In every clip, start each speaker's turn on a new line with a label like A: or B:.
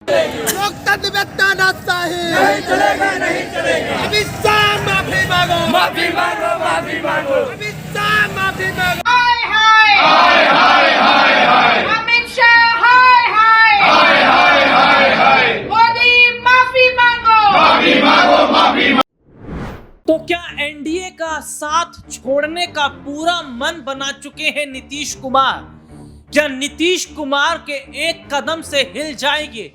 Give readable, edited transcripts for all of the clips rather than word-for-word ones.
A: लोकतंत्र में तानाशाही
B: नहीं चलेगा, नहीं चलेगा।
A: अमित शाह माफी मांगो,
B: माफी मांगो, माफी मांगो।
A: अमित शाह माफी मांगो।
C: हाय हाय
B: हाय हाय हाय
C: अमित शाह हाय हाय
B: हाय हाय हाय हाय
C: मोदी माफी मांगो
B: माफी मांगो, माफी मांगो।
D: तो क्या एनडीए का साथ छोड़ने का पूरा मन बना चुके हैं नीतीश कुमार? क्या नीतीश कुमार के एक कदम से हिल जाएगी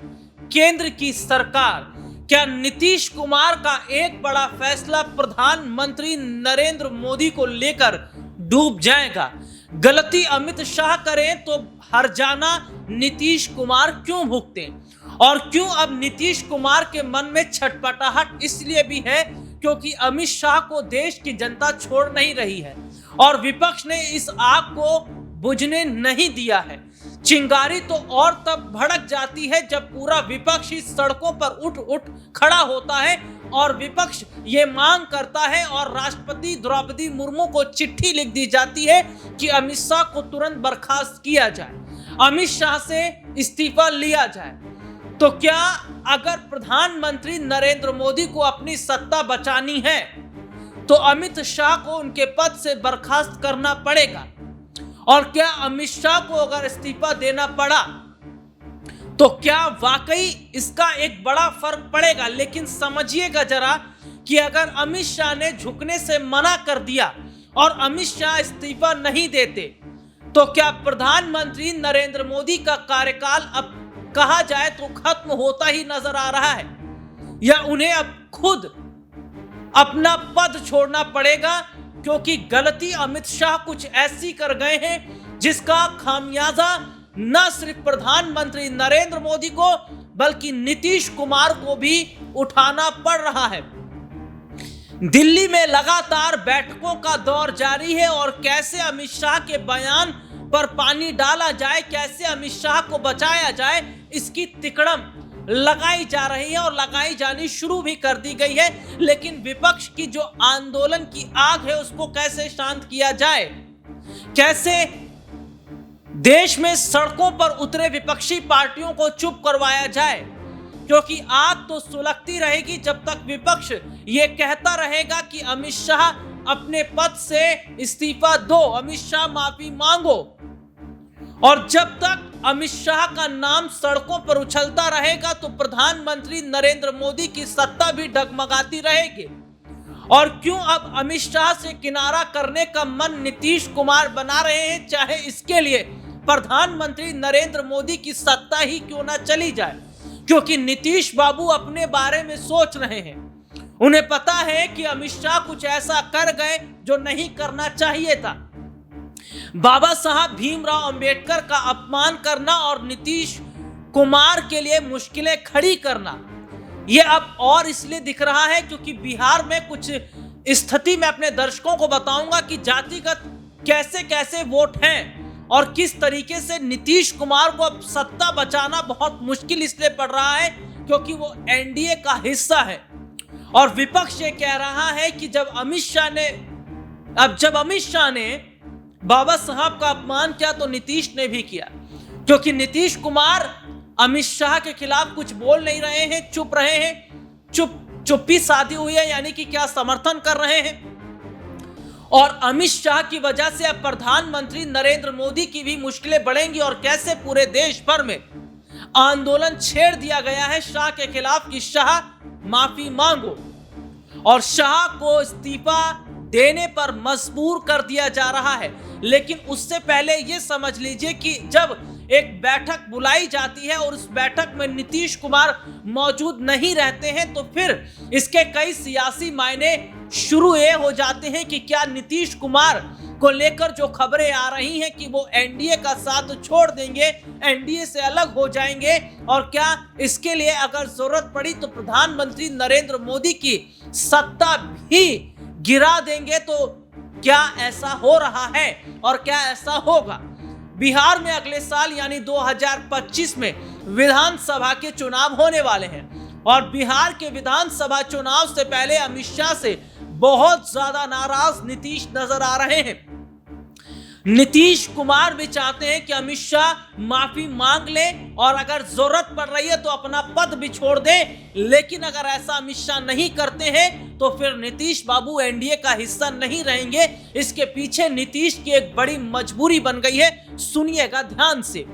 D: केंद्र की सरकार? क्या नीतीश कुमार का एक बड़ा फैसला प्रधानमंत्री नरेंद्र मोदी को लेकर डूब जाएगा? गलती अमित शाह करें तो हर्जाना नीतीश कुमार क्यों भुगते? और क्यों अब नीतीश कुमार के मन में छटपटाहट इसलिए भी है क्योंकि अमित शाह को देश की जनता छोड़ नहीं रही है और विपक्ष ने इस आग को बुझने नहीं दिया है। चिंगारी तो और तब भड़क जाती है जब पूरा विपक्ष इस सड़कों पर उठ उठ खड़ा होता है और विपक्ष ये मांग करता है और राष्ट्रपति द्रौपदी मुर्मू को चिट्ठी लिख दी जाती है कि अमित शाह को तुरंत बर्खास्त किया जाए, अमित शाह से इस्तीफा लिया जाए। तो क्या अगर प्रधानमंत्री नरेंद्र मोदी को अपनी सत्ता बचानी है तो अमित शाह को उनके पद से बर्खास्त करना पड़ेगा? और क्या अमित शाह को अगर इस्तीफा देना पड़ा तो क्या वाकई इसका एक बड़ा फर्क पड़ेगा? लेकिन समझिएगा जरा कि अगर अमित शाह ने झुकने से मना कर दिया और अमित शाह इस्तीफा नहीं देते तो क्या प्रधानमंत्री नरेंद्र मोदी का कार्यकाल अब कहा जाए तो खत्म होता ही नजर आ रहा है, या उन्हें अब खुद अपना पद छोड़ना पड़ेगा? क्योंकि गलती अमित शाह कुछ ऐसी कर गए हैं जिसका खामियाजा न सिर्फ प्रधानमंत्री नरेंद्र मोदी को बल्कि नीतीश कुमार को भी उठाना पड़ रहा है। दिल्ली में लगातार बैठकों का दौर जारी है और कैसे अमित शाह के बयान पर पानी डाला जाए, कैसे अमित शाह को बचाया जाए, इसकी तिकड़म लगाई जा रही है और लगाई जानी शुरू भी कर दी गई है। लेकिन विपक्ष की जो आंदोलन की आग है उसको कैसे शांत किया जाए, कैसे देश में सड़कों पर उतरे विपक्षी पार्टियों को चुप करवाया जाए, क्योंकि आग तो सुलगती रहेगी जब तक विपक्ष ये कहता रहेगा कि अमित शाह अपने पद से इस्तीफा दो, अमित शाह माफी मांगो। और जब तक अमित शाह का नाम सड़कों पर उछलता रहेगा तो प्रधानमंत्री नरेंद्र मोदी की सत्ता भी डगमगाती रहेगी। और क्यों अब अमित शाह से किनारा करने का मन नीतीश कुमार बना रहे हैं, चाहे इसके लिए प्रधानमंत्री नरेंद्र मोदी की सत्ता ही क्यों ना चली जाए? क्योंकि नीतीश बाबू अपने बारे में सोच रहे हैं, उन्हें पता है कि अमित शाह कुछ ऐसा कर गए जो नहीं करना चाहिए था। बाबा साहब भीमराव अंबेडकर का अपमान करना और नीतीश कुमार के लिए मुश्किलें खड़ी करना, यह अब और इसलिए दिख रहा है क्योंकि बिहार में कुछ स्थिति में अपने दर्शकों को बताऊंगा कि जातिगत कैसे कैसे वोट हैं और किस तरीके से नीतीश कुमार को अब सत्ता बचाना बहुत मुश्किल इसलिए पड़ रहा है क्योंकि वो एनडीए का हिस्सा है। और विपक्ष ये कह रहा है कि जब अमित शाह ने बाबा साहब का अपमान किया तो नीतीश ने भी किया, क्योंकि नीतीश कुमार अमित शाह के खिलाफ कुछ बोल नहीं रहे हैं, चुप रहे हैं, चुप्पी साधी हुई है, यानी कि क्या समर्थन कर रहे हैं। और अमित शाह की वजह से अब प्रधानमंत्री नरेंद्र मोदी की भी मुश्किलें बढ़ेंगी और कैसे पूरे देश भर में आंदोलन छेड़ दिया गया है शाह के खिलाफ कि शाह माफी मांगो, और शाह को इस्तीफा देने पर मजबूर कर दिया जा रहा है। लेकिन उससे पहले यह समझ लीजिए कि जब एक बैठक बुलाई जाती है और उस बैठक में नीतीश कुमार मौजूद नहीं रहते हैं तो फिर इसके कई सियासी मायने शुरू ये हो जाते हैं कि क्या नीतीश कुमार को लेकर जो खबरें आ रही हैं कि वो एनडीए का साथ छोड़ देंगे, एनडीए से अलग हो जाएंगे, और क्या इसके लिए अगर जरूरत पड़ी तो प्रधानमंत्री नरेंद्र मोदी की सत्ता भी गिरा देंगे। तो क्या ऐसा हो रहा है और क्या ऐसा होगा? बिहार में अगले साल यानी 2025 में विधानसभा के चुनाव होने वाले हैं और बिहार के विधानसभा चुनाव से पहले अमित शाह से बहुत ज्यादा नाराज नीतीश नजर आ रहे हैं। नीतीश कुमार भी चाहते हैं कि अमित शाह माफी मांग ले और अगर जरूरत पड़ रही है तो अपना पद भी छोड़ दे। लेकिन अगर ऐसा अमित शाह नहीं करते हैं तो फिर नीतीश बाबू एनडीए का हिस्सा नहीं रहेंगे। इसके पीछे नीतीश की एक बड़ी मजबूरी बन गई है, सुनिएगा ध्यान से।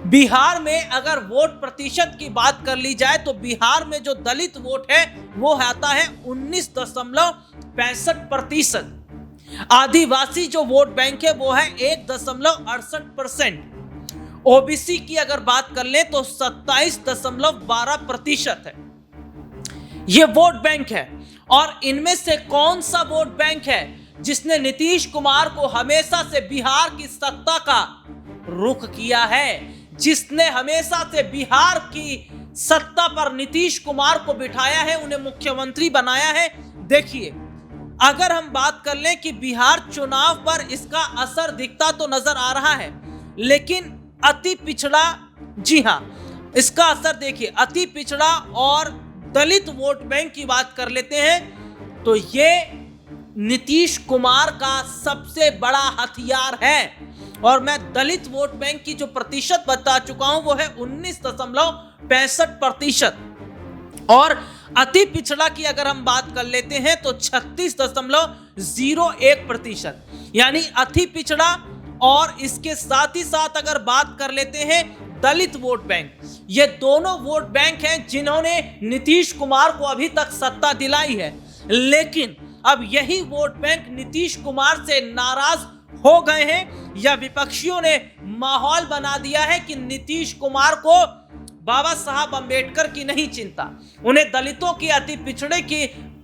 D: बिहार में अगर वोट प्रतिशत की बात कर ली जाए तो बिहार में जो दलित वोट है वो आता है 19.65%। आदिवासी जो वोट बैंक है वो है 1.68%। ओबीसी की अगर बात कर ले तो 27.12% है। ये वोट बैंक है। और इनमें से कौन सा वोट बैंक है जिसने नीतीश कुमार को हमेशा से बिहार की सत्ता का रुख किया है, जिसने हमेशा से बिहार की सत्ता पर नीतीश कुमार को बिठाया है, उन्हें मुख्यमंत्री बनाया है? देखिए, अगर हम बात कर लें कि बिहार चुनाव पर इसका असर दिखता तो नजर आ रहा है, लेकिन अति पिछड़ा, जी हां, इसका असर देखिए, अति पिछड़ा और दलित वोट बैंक की बात कर लेते हैं तो ये नीतीश कुमार का सबसे बड़ा हथियार है। और मैं दलित वोट बैंक की जो प्रतिशत बता चुका हूं वो है 19.65%। और अति पिछड़ा की अगर हम बात कर लेते हैं तो 36.01%। यानी अति पिछड़ा और इसके साथ ही साथ अगर बात कर लेते हैं दलित वोट बैंक, ये दोनों वोट बैंक हैं जिन्होंने नीतीश कुमार को अभी तक सत्ता दिलाई है। लेकिन अब यही वोट बैंक नीतीश कुमार से नाराज हो गए हैं या विपक्षियों ने माहौल बना दिया है कि नीतीश कुमार को बाबा साहब अंबेडकर की नहीं चिंता, उन्हें दलितों की, अति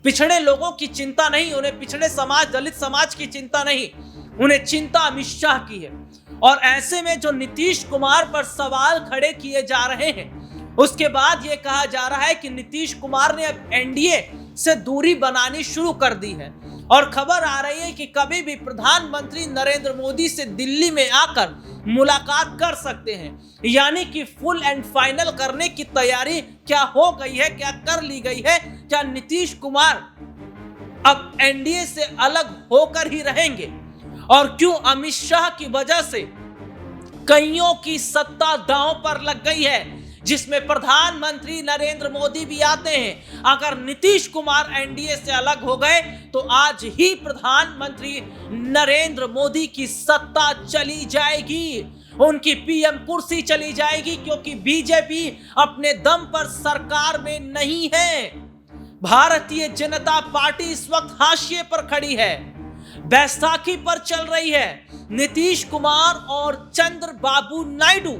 D: पिछड़े लोगों की चिंता नहीं, उन्हें पिछड़े समाज, दलित समाज की चिंता नहीं, उन्हें चिंता अमित शाह की है। और ऐसे में जो नीतीश कुमार पर सवाल खड़े किए जा रहे हैं, उसके बाद यह कहा जा रहा है कि नीतीश कुमार ने अब एनडीए से दूरी बनानी शुरू कर दी है। और खबर आ रही है कि कभी भी प्रधानमंत्री नरेंद्र मोदी से दिल्ली में आकर मुलाकात कर सकते हैं। यानी कि फुल एंड फाइनल करने की तैयारी क्या हो गई है, क्या कर ली गई है? क्या नीतीश कुमार अब एनडीए से अलग होकर ही रहेंगे? और क्यों अमित शाह की वजह से कईयों की सत्ता दांव पर लग गई है, जिसमें प्रधानमंत्री नरेंद्र मोदी भी आते हैं। अगर नीतीश कुमार एनडीए से अलग हो गए तो आज ही प्रधानमंत्री नरेंद्र मोदी की सत्ता चली जाएगी, उनकी पीएम कुर्सी चली जाएगी, क्योंकि बीजेपी अपने दम पर सरकार में नहीं है। भारतीय जनता पार्टी इस वक्त हाशिए पर खड़ी है, बैसाखी पर चल रही है। नीतीश कुमार और चंद्रबाबू नायडू,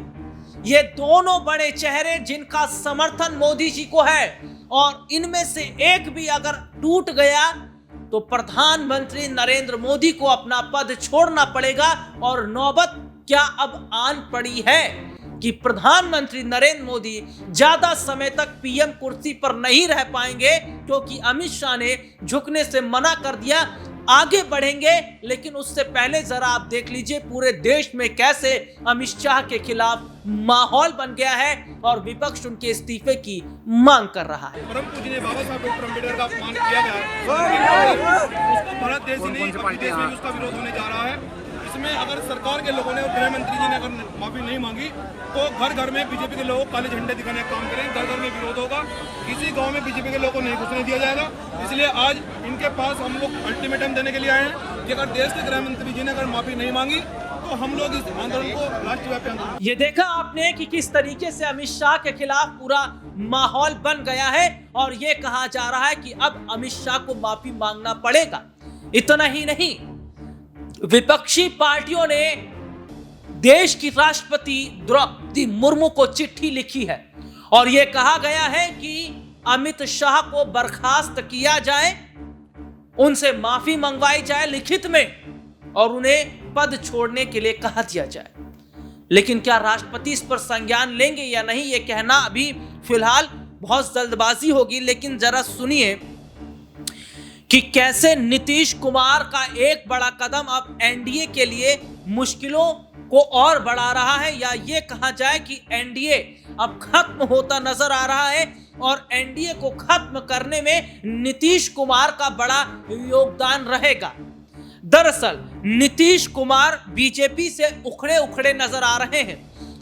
D: ये दोनों बड़े चेहरे जिनका समर्थन मोदी जी को है, और इनमें से एक भी अगर टूट गया तो प्रधानमंत्री नरेंद्र मोदी को अपना पद छोड़ना पड़ेगा। और नौबत क्या अब आन पड़ी है कि प्रधानमंत्री नरेंद्र मोदी ज्यादा समय तक पीएम कुर्सी पर नहीं रह पाएंगे, क्योंकि अमित शाह ने झुकने से मना कर दिया। आगे बढ़ेंगे, लेकिन उससे पहले जरा आप देख लीजिए पूरे देश में कैसे अमित शाह के खिलाफ माहौल बन गया है और विपक्ष उनके इस्तीफे की मांग कर रहा है।
E: परम पूजनीय बाबा साहब डॉक्टर अम्बेडकर का अपमान किया गया है, उसको भारत देश ही नहीं विदेश में भी उसका विरोध होने जा रहा है। इसमें अगर सरकार के लोगों ने और गृह मंत्री जी ने अगर माफी नहीं मांगी तो घर घर में बीजेपी के लोग काले झंडे दिखाने का काम करें, घर घर में विरोध होगा, किसी गांव में बीजेपी के लोगों को नहीं घुसने दिया जाएगा। इसलिए आज इनके पास हम लोग अल्टीमेटम देने के लिए आए हैं कि अगर देश के गृह मंत्री जी ने अगर माफी नहीं मांगी तो हम लोग इस आंदोलन को राष्ट्रव्यापी आंदोलन।
D: ये देखा आपने कि किस तरीके से अमित शाह के खिलाफ पूरा माहौल बन गया है और ये कहा जा रहा है कि अब अमित शाह को माफी मांगना पड़ेगा। इतना ही नहीं, विपक्षी पार्टियों ने देश की राष्ट्रपति द्रौपदी मुर्मू को चिट्ठी लिखी है और यह कहा गया है कि अमित शाह को बर्खास्त किया जाए, उनसे माफी मंगवाई जाए लिखित में और उन्हें पद छोड़ने के लिए कहा दिया जाए। लेकिन क्या राष्ट्रपति इस पर संज्ञान लेंगे या नहीं, यह कहना अभी फिलहाल बहुत जल्दबाजी होगी। लेकिन जरा सुनिए कि कैसे नीतीश कुमार का एक बड़ा कदम अब एनडीए के लिए मुश्किलों को और बढ़ा रहा है, या ये कहा जाए कि एनडीए अब खत्म होता नजर आ रहा है और एनडीए को खत्म करने में नीतीश कुमार का बड़ा योगदान रहेगा। दरअसल नीतीश कुमार बीजेपी से उखड़े उखड़े नजर आ रहे हैं।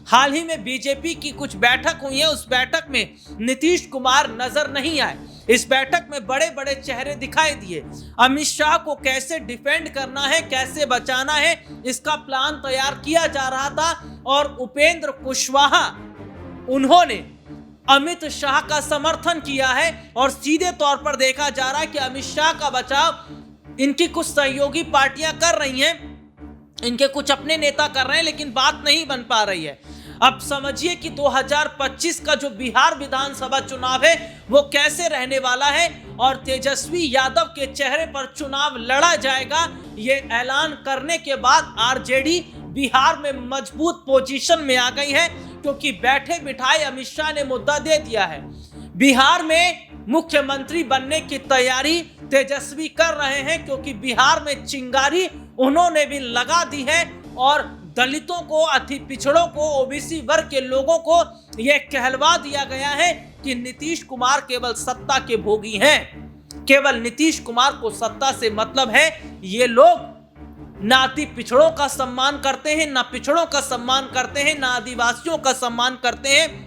D: हाल ही में बीजेपी की कुछ बैठक हुई है, उस बैठक में नीतीश कुमार नजर नहीं आए। इस बैठक में बड़े बड़े चेहरे दिखाई दिए। अमित शाह को कैसे डिफेंड करना है, कैसे बचाना है, इसका प्लान तैयार किया जा रहा था और उपेंद्र कुशवाहा उन्होंने अमित शाह का समर्थन किया है और सीधे तौर पर देखा जा रहा है कि अमित शाह का बचाव इनकी कुछ सहयोगी पार्टियां कर रही हैं, इनके कुछ अपने नेता कर रहे हैं, लेकिन बात नहीं बन पा रही है। अब समझिए कि 2025 का जो बिहार विधानसभा चुनाव है वो कैसे रहने वाला है और तेजस्वी यादव के चेहरे पर चुनाव लड़ा जाएगा, ये ऐलान करने के बाद आरजेडी बिहार में मजबूत पोजीशन में आ गई है, क्योंकि बैठे बिठाए अमित शाह ने मुद्दा दे दिया है। बिहार में मुख्यमंत्री बनने की तैयारी तेजस्वी कर रहे हैं, क्योंकि बिहार में चिंगारी उन्होंने भी लगा दी है और दलितों को, अति पिछड़ों को, ओबीसी वर्ग के लोगों को यह कहलवा दिया गया है कि नीतीश कुमार केवल सत्ता के भोगी हैं। केवल नीतीश कुमार को सत्ता से मतलब है। ये लोग ना अति पिछड़ों का सम्मान करते हैं, ना पिछड़ों का सम्मान करते हैं, ना आदिवासियों का सम्मान करते हैं।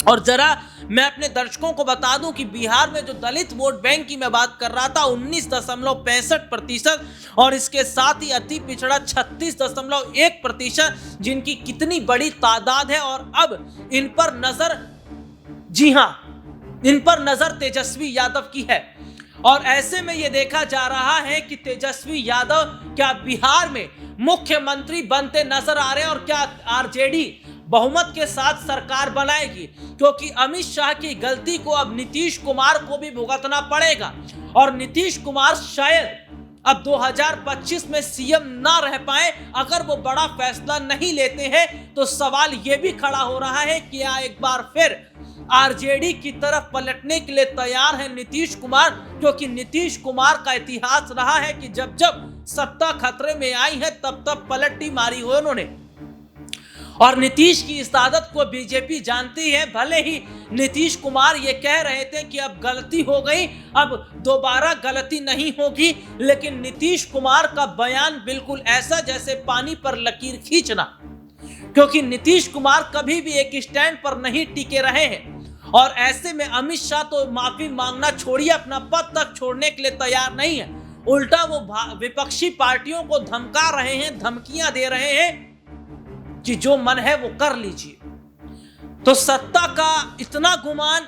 D: और जरा मैं अपने दर्शकों को बता दूं कि बिहार में जो दलित वोट बैंक की मैं बात कर रहा था 19.65% और इसके साथ ही अति पिछड़ा 36.1%, जिनकी कितनी बड़ी तादाद है। और अब इन पर नजर, जी हां, इन पर नजर तेजस्वी यादव की है। और ऐसे में यह देखा जा रहा है कि तेजस्वी यादव क्या बिहार में मुख्यमंत्री बनते नजर आ रहे हैं और क्या आरजेडी बहुमत के साथ सरकार बनाएगी, क्योंकि अमित शाह की गलती को अब नीतीश कुमार को भी भुगतना पड़ेगा। और नीतीश कुमार शायद अब 2025 में सीएम ना रह पाए अगर वो बड़ा फैसला नहीं लेते हैं। तो सवाल ये भी खड़ा हो रहा है कि क्या एक बार फिर आरजेडी की तरफ पलटने के लिए तैयार है नीतीश कुमार, क्योंकि नीतीश कुमार का इतिहास रहा है कि जब जब सत्ता खतरे में आई है तब तब पलटी मारी हो उन्होंने। और नीतीश की इस आदत को बीजेपी जानती है। भले ही नीतीश कुमार ये कह रहे थे कि अब गलती हो गई, अब दोबारा गलती नहीं होगी, लेकिन नीतीश कुमार का बयान बिल्कुल ऐसा जैसे पानी पर लकीर खींचना, क्योंकि नीतीश कुमार कभी भी एक स्टैंड पर नहीं टिके रहे हैं। और ऐसे में अमित शाह तो माफी मांगना छोड़िए, अपना पद तक छोड़ने के लिए तैयार नहीं है। उल्टा वो विपक्षी पार्टियों को धमका रहे हैं, धमकियां दे रहे हैं कि जो मन है वो कर लीजिए। तो सत्ता का इतना गुमान,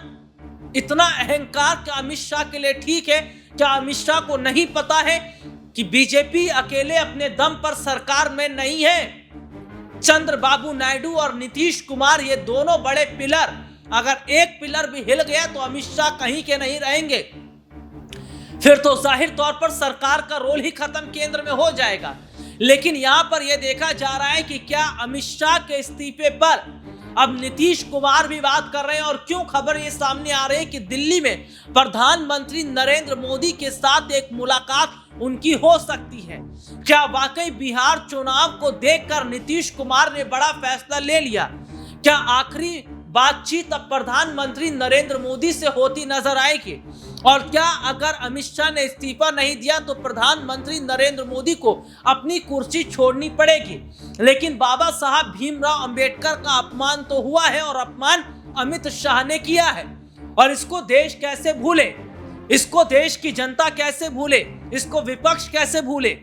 D: इतना अहंकार क्या अमित शाह के लिए ठीक है? क्या अमित शाह को नहीं पता है कि बीजेपी अकेले अपने दम पर सरकार में नहीं है? चंद्रबाबू नायडू और नीतीश कुमार, ये दोनों बड़े पिलर, अगर एक पिलर भी हिल गया तो अमित शाह कहीं के नहीं रहेंगे। फिर तो जाहिर तौर पर सरकार का रोल ही खत्म केंद्र में हो जाएगा। लेकिन यहां पर यह देखा जा रहा है कि क्या अमित शाह के इस्तीफे पर अब नीतीश कुमार भी बात कर रहे हैं। और क्यों खबर ये सामने आ रही है कि दिल्ली में प्रधानमंत्री नरेंद्र मोदी के साथ एक मुलाकात उनकी हो सकती है। क्या वाकई बिहार चुनाव को देखकर नीतीश कुमार ने बड़ा फैसला ले लिया? क्या आखिरी बातचीत अब प्रधानमंत्री नरेंद्र मोदी से होती नजर आएगी? और क्या अगर अमित शाह ने इस्तीफा नहीं दिया तो प्रधानमंत्री नरेंद्र मोदी को अपनी कुर्सी छोड़नी पड़ेगी? लेकिन बाबा साहब भीमराव अंबेडकर का अपमान तो हुआ है और अपमान अमित शाह ने किया है। और इसको देश कैसे भूले, इसको देश की जनता कैसे भूले, इसको विपक्ष कैसे भूले?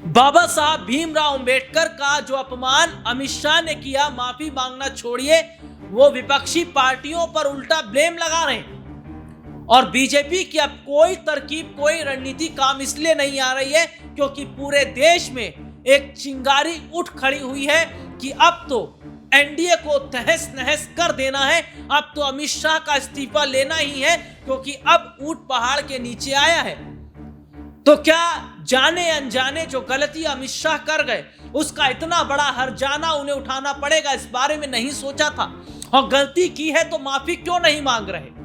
D: बाबा साहब भीमराव अंबेडकर का जो अपमान अमित शाह ने किया, माफी मांगना छोड़िए, वो विपक्षी पार्टियों पर उल्टा ब्लेम लगा रहे हैं। और बीजेपी की अब कोई तरकीब, कोई रणनीति काम इसलिए नहीं आ रही है क्योंकि पूरे देश में एक चिंगारी उठ खड़ी हुई है कि अब तो एनडीए को तहस नहस कर देना है, अब तो अमित शाह का इस्तीफा लेना ही है, क्योंकि अब ऊंट पहाड़ के नीचे आया है। तो क्या जाने अनजाने जो गलती अमित शाह कर गए उसका इतना बड़ा हर्जाना उन्हें उठाना पड़ेगा, इस बारे में नहीं सोचा था? और गलती की है तो माफी क्यों नहीं मांग रहे?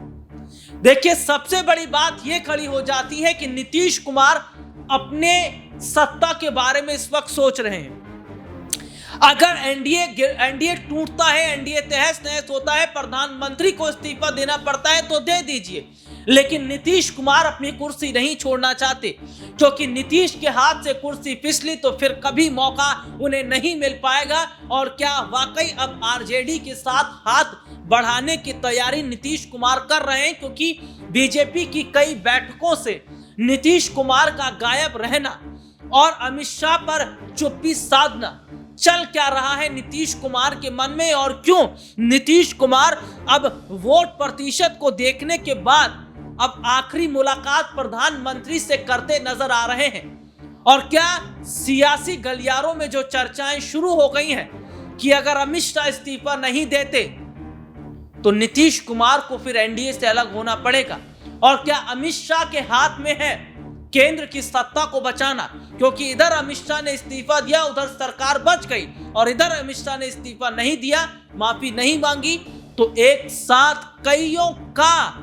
D: देखिए, सबसे बड़ी बात यह खड़ी हो जाती है कि नीतीश कुमार अपने सत्ता के बारे में इस वक्त सोच रहे हैं। अगर एनडीए टूटता है, एनडीए तहस नहस होता है, प्रधानमंत्री को इस्तीफा देना पड़ता है तो दे दीजिए, लेकिन नीतीश कुमार अपनी कुर्सी नहीं छोड़ना चाहते, क्योंकि नीतीश के हाथ से कुर्सी फिसली तो फिर कभी मौका उन्हें नहीं मिल पाएगा। और क्या वाकई अब आरजेडी के साथ हाथ बढ़ाने की तैयारी नीतीश कुमार कर रहे हैं, क्योंकि बीजेपी की कई बैठकों से नीतीश कुमार का गायब रहना और अमित शाह पर चुप्पी साधना, चल क्या रहा है नीतीश कुमार के मन में, और क्यों नीतीश कुमार अब वोट प्रतिशत को देखने के बाद अब आखिरी मुलाकात प्रधानमंत्री से करते नजर आ रहे हैं। और क्या सियासी गलियारों में जो चर्चाएं शुरू हो गई हैं कि अगर अमित शाह इस्तीफा नहीं देते तो नीतीश कुमार को फिर एनडीए से अलग होना पड़ेगा, और क्या अमित शाह के हाथ में है केंद्र की सत्ता को बचाना, क्योंकि इधर अमित शाह ने इस्तीफा दिया, उधर सरकार बच गई, और इधर अमित शाह ने इस्तीफा नहीं दिया, माफी नहीं मांगी, तो एक साथ कईयों का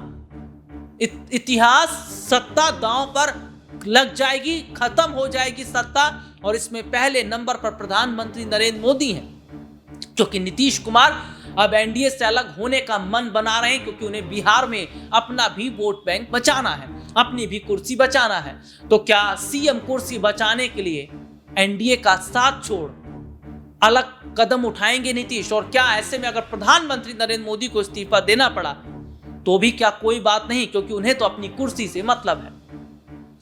D: इतिहास सत्ता दांव पर लग जाएगी, खत्म हो जाएगी सत्ता। और इसमें पहले नंबर पर प्रधानमंत्री नरेंद्र मोदी हैं, क्योंकि नीतीश कुमार अब एनडीए से अलग होने का मन बना रहे हैं, क्योंकि उन्हें बिहार में अपना भी वोट बैंक बचाना है, अपनी भी कुर्सी बचाना है। तो क्या सीएम कुर्सी बचाने के लिए एनडीए का साथ छोड़ अलग कदम उठाएंगे नीतीश? और क्या ऐसे में अगर प्रधानमंत्री नरेंद्र मोदी को इस्तीफा देना पड़ा तो भी क्या कोई बात नहीं, क्योंकि उन्हें तो अपनी कुर्सी से मतलब है।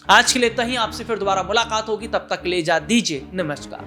D: आज के लिए इतना ही, आपसे फिर दोबारा मुलाकात होगी, तब तक ले जा दीजिए, नमस्कार।